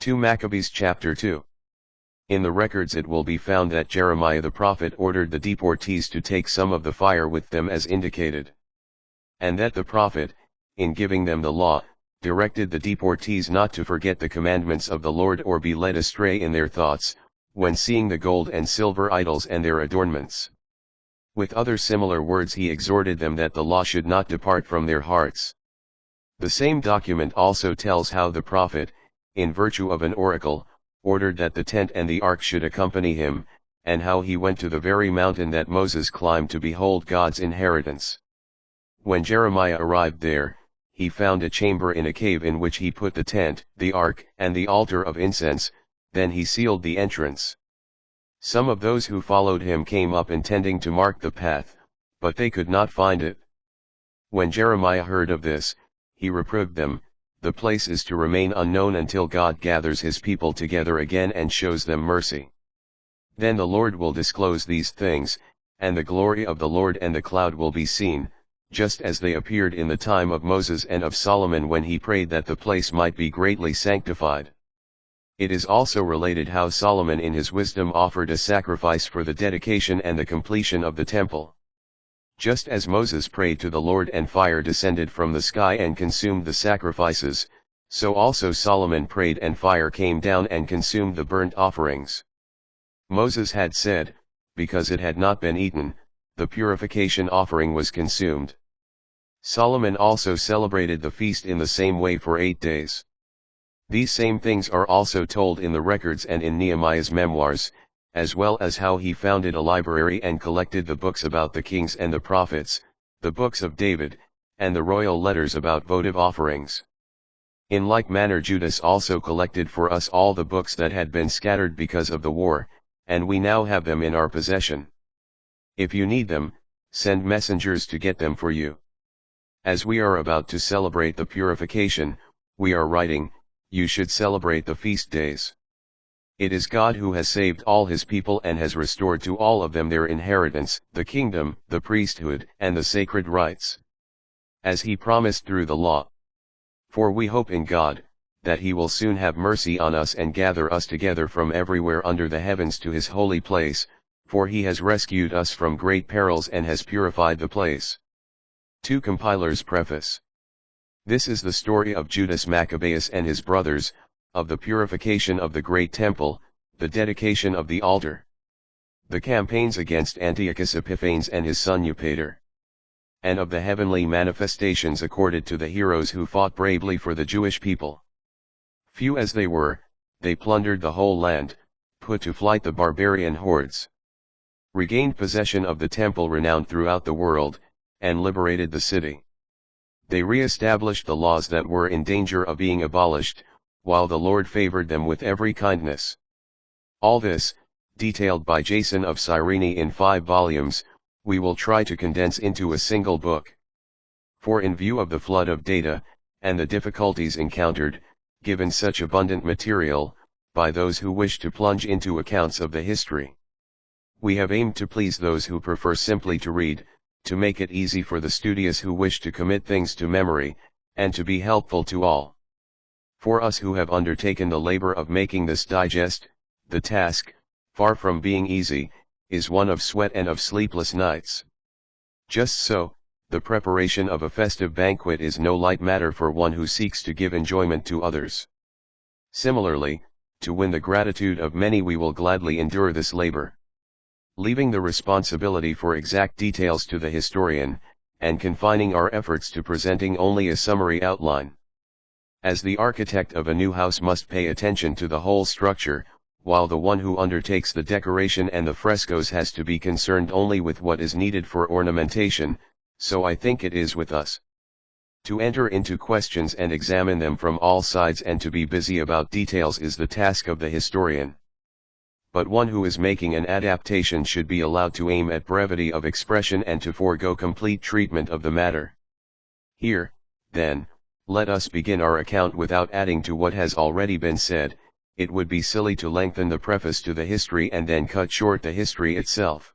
2 Maccabees chapter 2. In the records it will be found that Jeremiah the prophet ordered the deportees to take some of the fire with them as indicated. And that the prophet, in giving them the law, directed the deportees not to forget the commandments of the Lord or be led astray in their thoughts, when seeing the gold and silver idols and their adornments. With other similar words he exhorted them that the law should not depart from their hearts. The same document also tells how the prophet, in virtue of an oracle, ordered that the tent and the ark should accompany him, and how he went to the very mountain that Moses climbed to behold God's inheritance. When Jeremiah arrived there, he found a chamber in a cave in which he put the tent, the ark, and the altar of incense, then he sealed the entrance. Some of those who followed him came up intending to mark the path, but they could not find it. When Jeremiah heard of this, he reproved them, "The place is to remain unknown until God gathers his people together again and shows them mercy. Then the Lord will disclose these things, and the glory of the Lord and the cloud will be seen, just as they appeared in the time of Moses and of Solomon when he prayed that the place might be greatly sanctified." It is also related how Solomon in his wisdom offered a sacrifice for the dedication and the completion of the temple. Just as Moses prayed to the Lord and fire descended from the sky and consumed the sacrifices, so also Solomon prayed and fire came down and consumed the burnt offerings. Moses had said, because it had not been eaten, the purification offering was consumed. Solomon also celebrated the feast in the same way for 8 days. These same things are also told in the records and in Nehemiah's memoirs, as well as how he founded a library and collected the books about the kings and the prophets, the books of David, and the royal letters about votive offerings. In like manner Judas also collected for us all the books that had been scattered because of the war, and we now have them in our possession. If you need them, send messengers to get them for you. As we are about to celebrate the purification, we are writing, you should celebrate the feast days. It is God who has saved all his people and has restored to all of them their inheritance, the kingdom, the priesthood, and the sacred rights, as he promised through the law. For we hope in God, that he will soon have mercy on us and gather us together from everywhere under the heavens to his holy place, for he has rescued us from great perils and has purified the place. 2 Compilers Preface. This is the story of Judas Maccabeus and his brothers, of the purification of the great temple, the dedication of the altar, the campaigns against Antiochus Epiphanes and his son Eupator, and of the heavenly manifestations accorded to the heroes who fought bravely for the Jewish people. Few as they were, they plundered the whole land, put to flight the barbarian hordes, regained possession of the temple renowned throughout the world, and liberated the city. They re-established the laws that were in danger of being abolished, while the Lord favored them with every kindness. All this, detailed by Jason of Cyrene in 5 volumes, we will try to condense into a single book. For in view of the flood of data, and the difficulties encountered, given such abundant material, by those who wish to plunge into accounts of the history, we have aimed to please those who prefer simply to read, to make it easy for the studious who wish to commit things to memory, and to be helpful to all. For us who have undertaken the labor of making this digest, the task, far from being easy, is one of sweat and of sleepless nights. Just so, the preparation of a festive banquet is no light matter for one who seeks to give enjoyment to others. Similarly, to win the gratitude of many we will gladly endure this labor, leaving the responsibility for exact details to the historian, and confining our efforts to presenting only a summary outline. As the architect of a new house must pay attention to the whole structure, while the one who undertakes the decoration and the frescoes has to be concerned only with what is needed for ornamentation, so I think it is with us. To enter into questions and examine them from all sides and to be busy about details is the task of the historian. But one who is making an adaptation should be allowed to aim at brevity of expression and to forego complete treatment of the matter. Here, then, let us begin our account without adding to what has already been said. It would be silly to lengthen the preface to the history and then cut short the history itself.